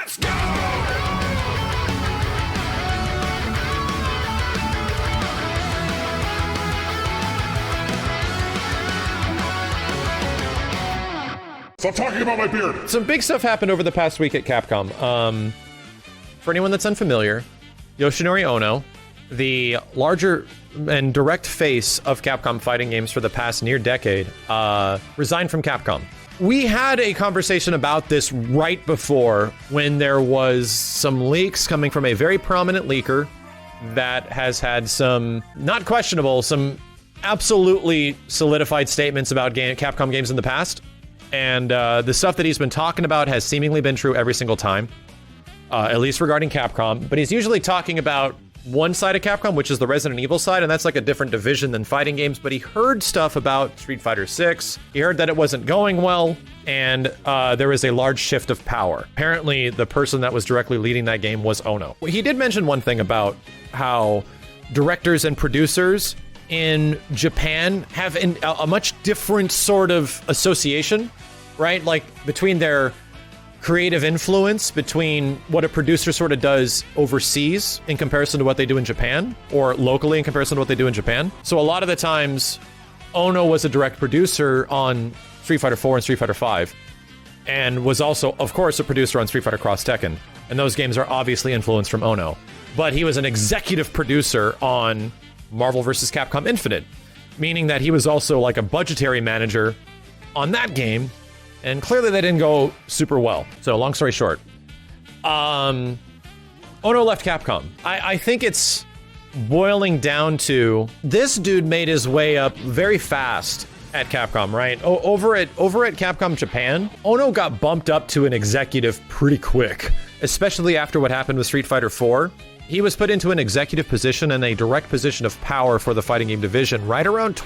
Let's go! Stop talking about my beard! Some big stuff happened over the past week at Capcom. For anyone that's unfamiliar, Yoshinori Ono, the larger and direct face of Capcom fighting games for the past near decade, resigned from Capcom. We had a conversation about this right before, when there was some leaks coming from a very prominent leaker that has had some, not questionable, some absolutely solidified statements about Capcom games in the past. And the stuff that he's been talking about has seemingly been true every single time, at least regarding Capcom. But he's usually talking about one side of Capcom, which is the Resident Evil side, and that's like a different division than fighting games. But he heard stuff about Street Fighter 6. He heard that it wasn't going well, and there was a large shift of power. Apparently, the person that was directly leading that game was Ono. He did mention one thing about how directors and producers in Japan have a much different sort of association, right? Like between their creative influence, between what a producer sort of does overseas in comparison to what they do in Japan, or locally in comparison to what they do in Japan. So a lot of the times, Ono was a direct producer on Street Fighter 4 and Street Fighter 5, and was also, of course, a producer on Street Fighter Cross Tekken. And those games are obviously influenced from Ono. But he was an executive producer on Marvel vs. Capcom Infinite, meaning that he was also like a budgetary manager on that game, and clearly they didn't go super well. So long story short, Ono left Capcom. I think it's boiling down to this dude made his way up very fast at Capcom, right? Over at Capcom Japan, Ono got bumped up to an executive pretty quick, especially after what happened with Street Fighter 4. He was put into an executive position and a direct position of power for the fighting game division right around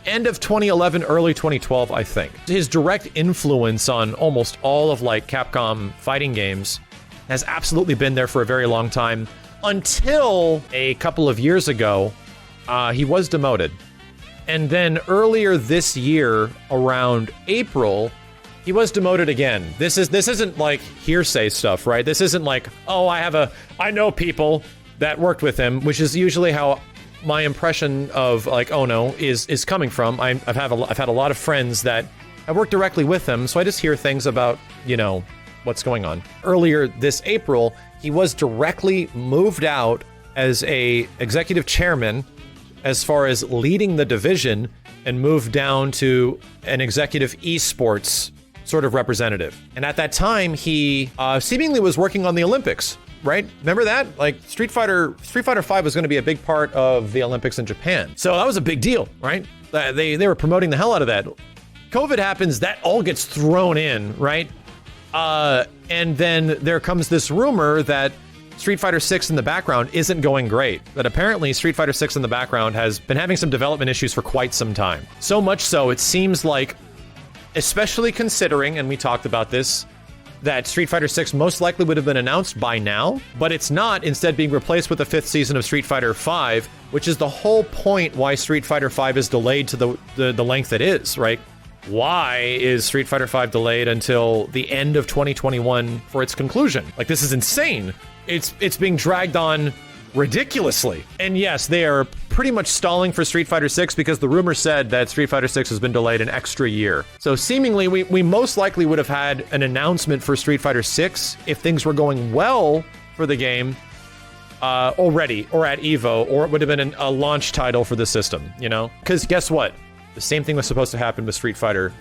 end of 2011, early 2012, I think. His direct influence on almost all of like Capcom fighting games has absolutely been there for a very long time, until a couple of years ago, he was demoted. And then earlier this year, around April, he was demoted again. This isn't like hearsay stuff, right? This isn't like, oh, I know people that worked with him, which is usually how my impression of like Ono is coming from. I've had a lot of friends that have worked directly with him, so I just hear things about, you know, what's going on. Earlier this April, he was directly moved out as a executive chairman as far as leading the division, and moved down to an executive esports sort of representative. And at that time, he seemingly was working on the Olympics, right? Remember that? Like Street Fighter 5 was going to be a big part of the Olympics in Japan. So that was a big deal, right? They were promoting the hell out of that. COVID happens, that all gets thrown in, right? And then there comes this rumor that Street Fighter 6 in the background isn't going great. That apparently Street Fighter 6 in the background has been having some development issues for quite some time. So much so, it seems like, especially considering, and we talked about this, that Street Fighter 6 most likely would have been announced by now, but it's not, instead being replaced with the 5th season of Street Fighter 5, which is the whole point why Street Fighter 5 is delayed to the length it is, right? Why is Street Fighter 5 delayed until the end of 2021 for its conclusion? Like, this is insane. It's being dragged on ridiculously. And yes, they are pretty much stalling for Street Fighter 6 because the rumor said that Street Fighter 6 has been delayed an extra year. So seemingly, we most likely would have had an announcement for Street Fighter 6 if things were going well for the game already, or at EVO, or it would have been a launch title for the system, you know? Because guess what? The same thing was supposed to happen with Street Fighter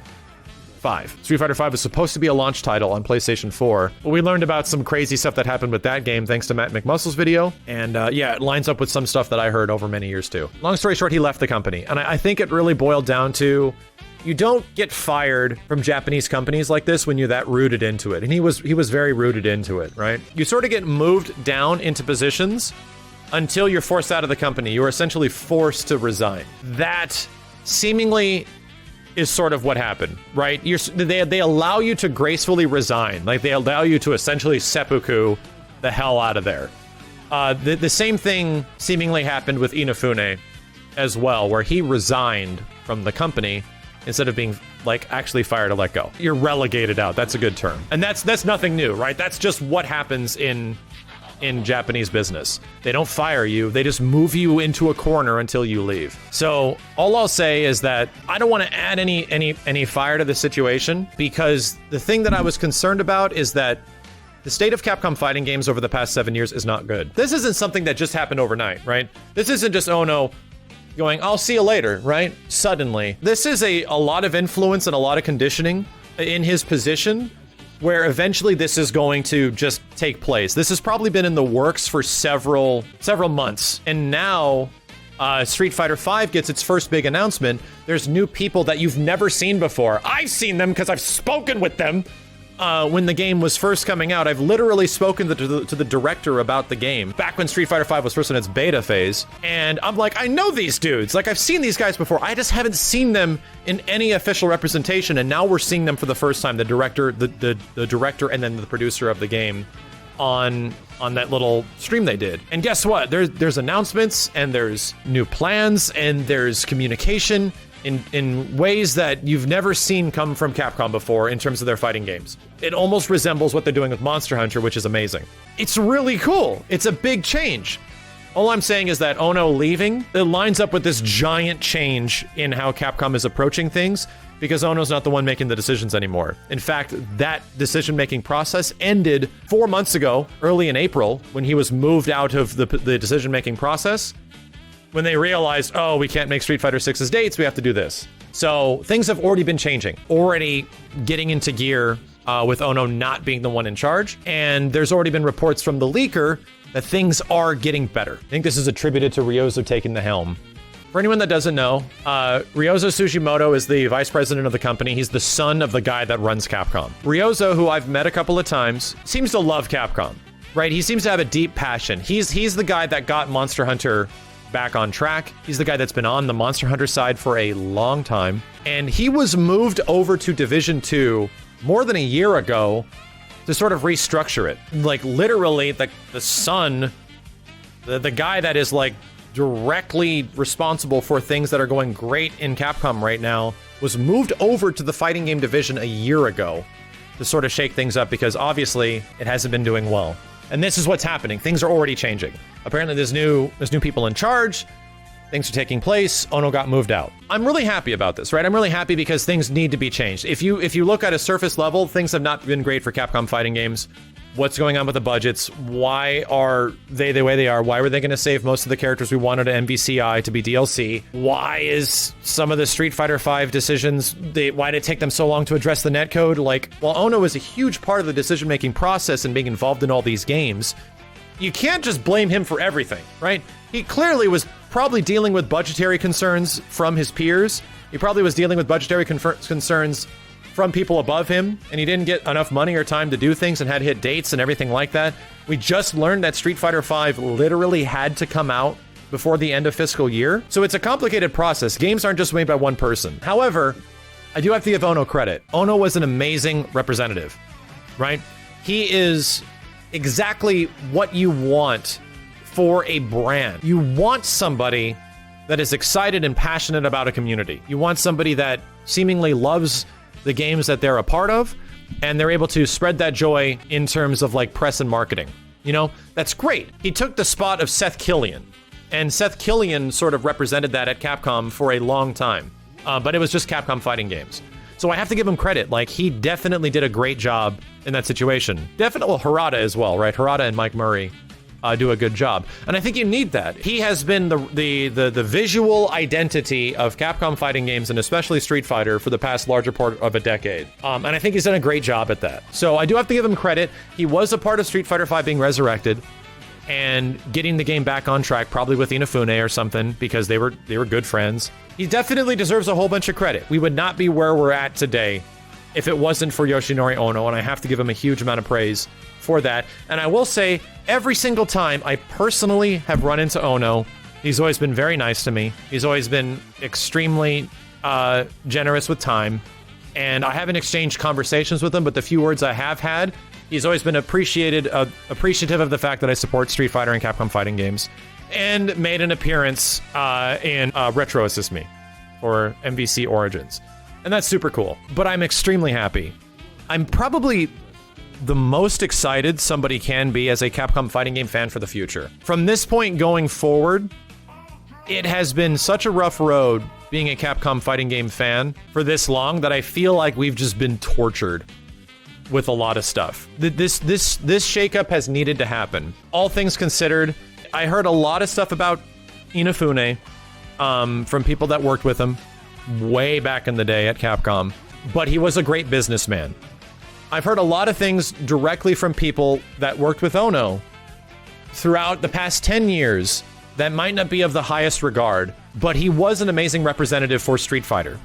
5. Street Fighter 5 was supposed to be a launch title on PlayStation 4, but we learned about some crazy stuff that happened with that game thanks to Matt McMuscle's video, and yeah, it lines up with some stuff that I heard over many years too. Long story short, he left the company, and I think it really boiled down to, you don't get fired from Japanese companies like this when you're that rooted into it, and he was very rooted into it, right? You sort of get moved down into positions until you're forced out of the company. You are essentially forced to resign. That seemingly is sort of what happened, right? They allow you to gracefully resign. Like, they allow you to essentially seppuku the hell out of there. The same thing seemingly happened with Inafune as well, where he resigned from the company instead of being like actually fired or let go. You're relegated out. That's a good term. And that's nothing new, right? That's just what happens in Japanese business. They don't fire you. They just move you into a corner until you leave. So all I'll say is that I don't want to add any fire to the situation, because the thing that I was concerned about is that the state of Capcom fighting games over the past 7 years is not good. This isn't something that just happened overnight, right? This isn't just Ono going, I'll see you later, right? Suddenly. This is a lot of influence and a lot of conditioning in his position, where eventually this is going to just take place. This has probably been in the works for several months. And now Street Fighter V gets its first big announcement. There's new people that you've never seen before. I've seen them because I've spoken with them. When the game was first coming out, I've literally spoken to the director about the game back when Street Fighter V was first in its beta phase. And I'm like, I know these dudes. Like, I've seen these guys before. I just haven't seen them in any official representation. And now we're seeing them for the first time. The director, the director, and then the producer of the game on that little stream they did. And guess what? There's announcements, and there's new plans, and there's communication in ways that you've never seen come from Capcom before in terms of their fighting games. It almost resembles what they're doing with Monster Hunter, which is amazing. It's really cool. It's a big change. All I'm saying is that Ono leaving, it lines up with this giant change in how Capcom is approaching things, because Ono's not the one making the decisions anymore. In fact, that decision-making process ended 4 months ago, early in April, when he was moved out of the decision-making process, when they realized, oh, we can't make Street Fighter 6's dates, we have to do this. So things have already been changing, already getting into gear with Ono not being the one in charge. And there's already been reports from the leaker that things are getting better. I think this is attributed to Ryozo taking the helm. For anyone that doesn't know, Ryozo Sugimoto is the vice president of the company. He's the son of the guy that runs Capcom. Ryozo, who I've met a couple of times, seems to love Capcom, right? He seems to have a deep passion. He's the guy that got Monster Hunter back on track. He's the guy that's been on the Monster Hunter side for a long time. And he was moved over to Division 2 more than a year ago to sort of restructure it. Like, literally, the son, the guy that is like directly responsible for things that are going great in Capcom right now, was moved over to the fighting game division a year ago to sort of shake things up, because obviously it hasn't been doing well. And this is what's happening. Things are already changing. Apparently there's new people in charge. Things are taking place. Ono got moved out. I'm really happy about this, right? I'm really happy because things need to be changed. If you look at a surface level, things have not been great for Capcom fighting games. What's going on with the budgets? Why are they the way they are? Why were they going to save most of the characters we wanted at MVCI to be DLC? Why is some of the Street Fighter V decisions, why did it take them so long to address the netcode? Like, while Ono is a huge part of the decision-making process and being involved in all these games, you can't just blame him for everything, right? He clearly was probably dealing with budgetary concerns from his peers. He probably was dealing with budgetary concerns from people above him, and he didn't get enough money or time to do things and had to hit dates and everything like that. We just learned that Street Fighter V literally had to come out before the end of fiscal year. So it's a complicated process. Games aren't just made by one person. However, I do have to give Ono credit. Ono was an amazing representative, right? He is exactly what you want for a brand. You want somebody that is excited and passionate about a community. You want somebody that seemingly loves the games that they're a part of, and they're able to spread that joy in terms of like press and marketing. You know, that's great. He took the spot of Seth Killian, and Seth Killian sort of represented that at Capcom for a long time, but it was just Capcom fighting games. So I have to give him credit. Like, he definitely did a great job in that situation. Definitely Harada as well, right? Harada and Mike Murray do a good job. And I think you need that. He has been the visual identity of Capcom fighting games, and especially Street Fighter, for the past larger part of a decade. And I think he's done a great job at that. So I do have to give him credit. He was a part of Street Fighter V being resurrected and getting the game back on track, probably with Inafune or something, because they were good friends. He definitely deserves a whole bunch of credit. We would not be where we're at today if it wasn't for Yoshinori Ono, and I have to give him a huge amount of praise for that. And I will say, every single time I personally have run into Ono, he's always been very nice to me. He's always been extremely generous with time, and I haven't exchanged conversations with him, but the few words I have had, he's always been appreciative of the fact that I support Street Fighter and Capcom fighting games, and made an appearance in Retro Assist Me for MVC Origins. And that's super cool. But I'm extremely happy. I'm probably the most excited somebody can be as a Capcom fighting game fan for the future. From this point going forward, it has been such a rough road being a Capcom fighting game fan for this long that I feel like we've just been tortured with a lot of stuff. This shakeup has needed to happen. All things considered, I heard a lot of stuff about Inafune from people that worked with him way back in the day at Capcom, but he was a great businessman. I've heard a lot of things directly from people that worked with Ono throughout the past 10 years that might not be of the highest regard, but he was an amazing representative for Street Fighter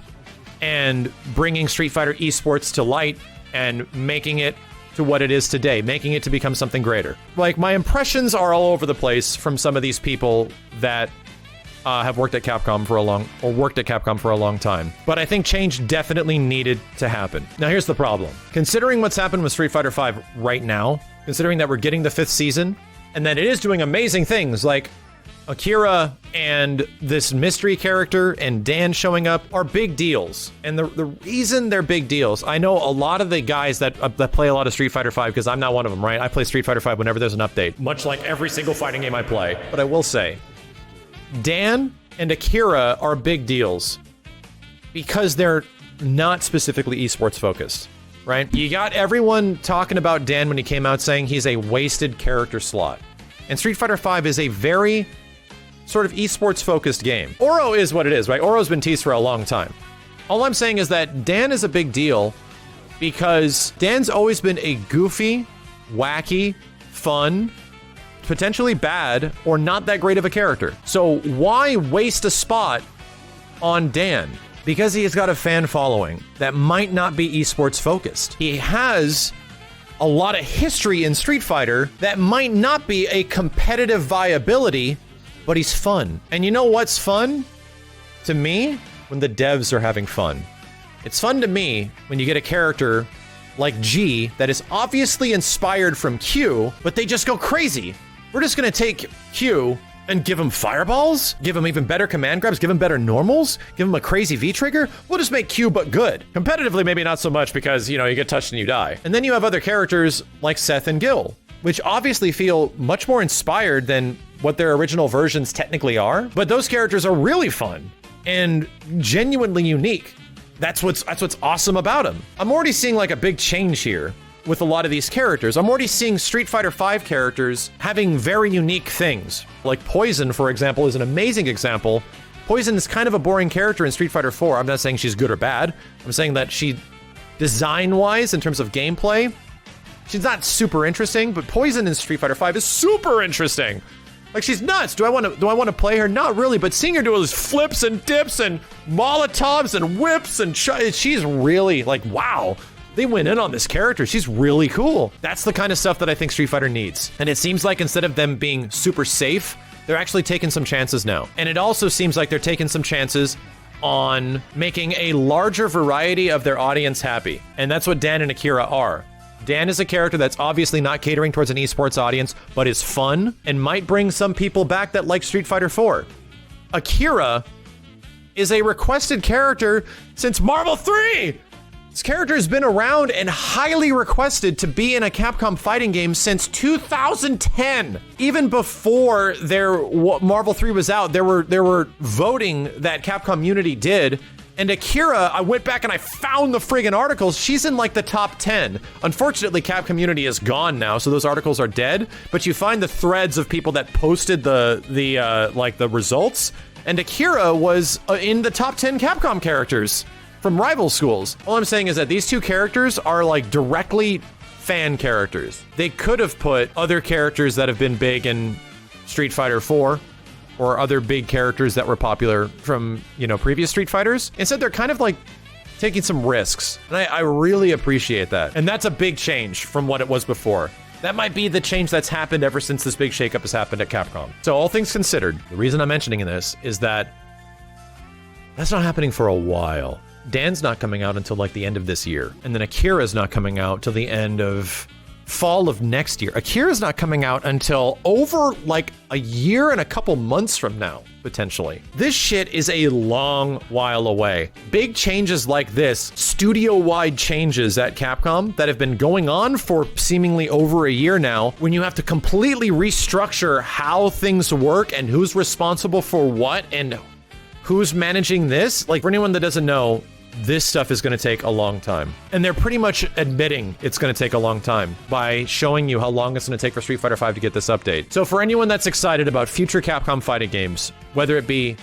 and bringing Street Fighter esports to light and making it to what it is today, making it to become something greater. Like, my impressions are all over the place from some of these people that have worked at Capcom for a long time. But I think change definitely needed to happen. Now, here's the problem. Considering what's happened with Street Fighter V right now, considering that we're getting the 5th season, and that it is doing amazing things like Akira and this mystery character and Dan showing up are big deals. And the reason they're big deals, I know a lot of the guys that play a lot of Street Fighter V, because I'm not one of them, right? I play Street Fighter V whenever there's an update, much like every single fighting game I play. But I will say, Dan and Akira are big deals because they're not specifically esports focused, right? You got everyone talking about Dan when he came out saying he's a wasted character slot. And Street Fighter V is a very sort of esports focused game. Oro is what it is, right? Oro's been teased for a long time. All I'm saying is that Dan is a big deal because Dan's always been a goofy, wacky, fun, potentially bad, or not that great of a character. So why waste a spot on Dan? Because he has got a fan following that might not be esports focused. He has a lot of history in Street Fighter that might not be a competitive viability, but he's fun. And you know what's fun to me? When the devs are having fun. It's fun to me when you get a character like G that is obviously inspired from Q, but they just go crazy. We're just gonna take Q and give him fireballs, give him even better command grabs, give him better normals, give him a crazy V-trigger. We'll just make Q but good. Competitively, maybe not so much because, you know, you get touched and you die. And then you have other characters like Seth and Gil, which obviously feel much more inspired than what their original versions technically are. But those characters are really fun and genuinely unique. That's what's awesome about them. I'm already seeing like a big change here with a lot of these characters. I'm already seeing Street Fighter V characters having very unique things. Like Poison, for example, is an amazing example. Poison is kind of a boring character in Street Fighter 4. I'm not saying she's good or bad. I'm saying that she, design-wise, in terms of gameplay, she's not super interesting, but Poison in Street Fighter V is super interesting. Like, she's nuts. Do I want to play her? Not really, but seeing her do all these flips and dips and molotovs and whips and she's really like, wow. They went in on this character. She's really cool. That's the kind of stuff that I think Street Fighter needs. And it seems like instead of them being super safe, they're actually taking some chances now. And it also seems like they're taking some chances on making a larger variety of their audience happy. And that's what Dan and Akira are. Dan is a character that's obviously not catering towards an esports audience, but is fun and might bring some people back that like Street Fighter 4. Akira is a requested character since Marvel 3! This character has been around and highly requested to be in a Capcom fighting game since 2010. Even before Marvel 3 was out, there were voting that Capcom Unity did. And Akira, I went back and I found the friggin' articles. She's in like the top 10. Unfortunately, Capcom Unity is gone now, so those articles are dead. But you find the threads of people that posted the results. And Akira was in the top 10 Capcom characters from rival schools. All I'm saying is that these two characters are like directly fan characters. They could have put other characters that have been big in Street Fighter 4 or other big characters that were popular from, you know, previous Street Fighters. Instead, they're kind of like taking some risks. And I really appreciate that. And that's a big change from what it was before. That might be the change that's happened ever since this big shakeup has happened at Capcom. So all things considered, the reason I'm mentioning this is that that's not happening for a while. Dan's not coming out until like the end of this year. And then Akira's not coming out till the end of fall of next year. Akira's not coming out until over like a year and a couple months from now. potentially. This shit is a long while away. Big changes like this, studio-wide changes at Capcom that have been going on for seemingly over a year now, when you have to completely restructure how things work and who's responsible for what and who's managing this. Like, for anyone that doesn't know, this stuff is going to take a long time. And they're pretty much admitting it's going to take a long time by showing you how long it's going to take for Street Fighter V to get this update. So for anyone that's excited about future Capcom fighting games, whether it be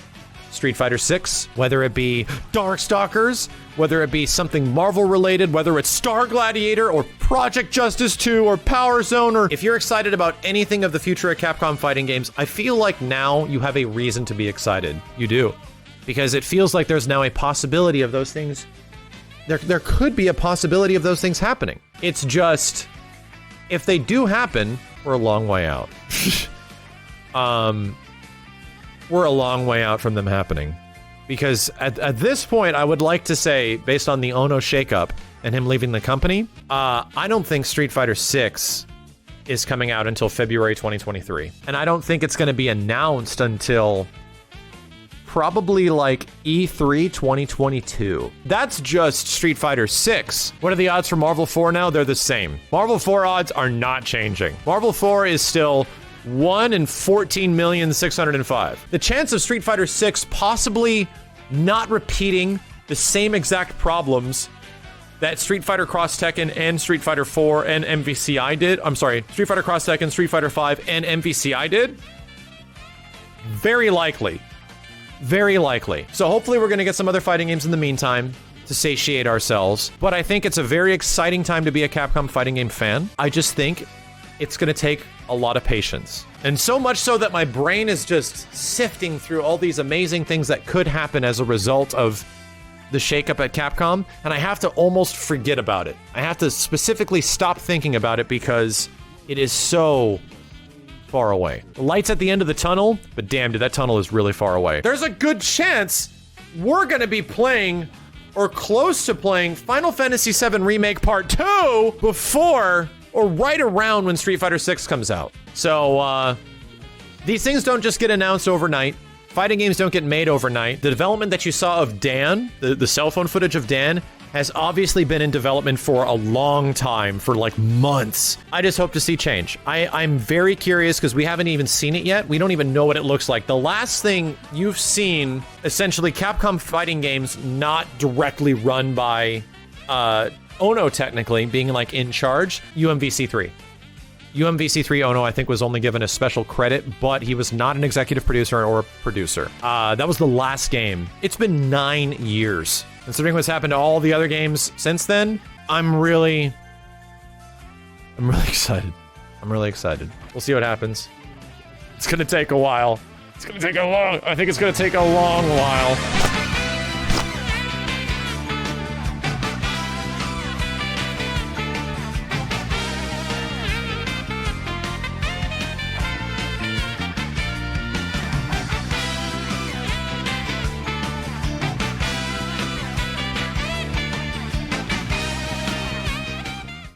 Street Fighter 6, whether it be Darkstalkers, whether it be something Marvel related, whether it's Star Gladiator or Project Justice 2 or Power Zone, or if you're excited about anything of the future of Capcom fighting games, I feel like now you have a reason to be excited. You do. Because it feels like there's now a possibility of those things. There could be a possibility of those things happening. It's just, if they do happen, we're a long way out. We're a long way out from them happening. Because at this point, I would like to say, based on the Ono shakeup and him leaving the company, I don't think Street Fighter 6 is coming out until February 2023. And I don't think it's going to be announced until probably like E3 2022. That's just Street Fighter 6. What are the odds for Marvel 4 now? They're the same. Marvel 4 odds are not changing. Marvel 4 is still 1 in 14,605,000. The chance of Street Fighter 6 possibly not repeating the same exact problems that Street Fighter Cross Tekken and Street Fighter 4 and MVCI did. I'm sorry, Street Fighter Cross Tekken, Street Fighter 5 and MVCI did. Very likely. Very likely. So hopefully we're going to get some other fighting games in the meantime to satiate ourselves. But I think it's a very exciting time to be a Capcom fighting game fan. I just think it's going to take a lot of patience. And so much so that my brain is just sifting through all these amazing things that could happen as a result of the shakeup at Capcom. And I have to almost forget about it. I have to specifically stop thinking about it because it is so far away. The light's at the end of the tunnel, but damn, dude, that tunnel is really far away. There's a good chance we're gonna be playing, or close to playing, Final Fantasy VII Remake Part 2 before, or right around when Street Fighter 6 comes out. So, these things don't just get announced overnight. Fighting games don't get made overnight. The development that you saw of Dan, the cell phone footage of Dan, has obviously been in development for a long time, for like months. I just hope to see change. I'm very curious because we haven't even seen it yet. We don't even know what it looks like. The last thing you've seen, essentially Capcom fighting games not directly run by Ono technically, being like in charge, UMVC3. UMVC3 Ono, I think, was only given a special credit, but he was not an executive producer or a producer. That was the last game. It's been 9 years. Considering what's happened to all the other games since then, I'm really excited. I'm really excited. We'll see what happens. It's gonna take a while. I think it's gonna take a long while.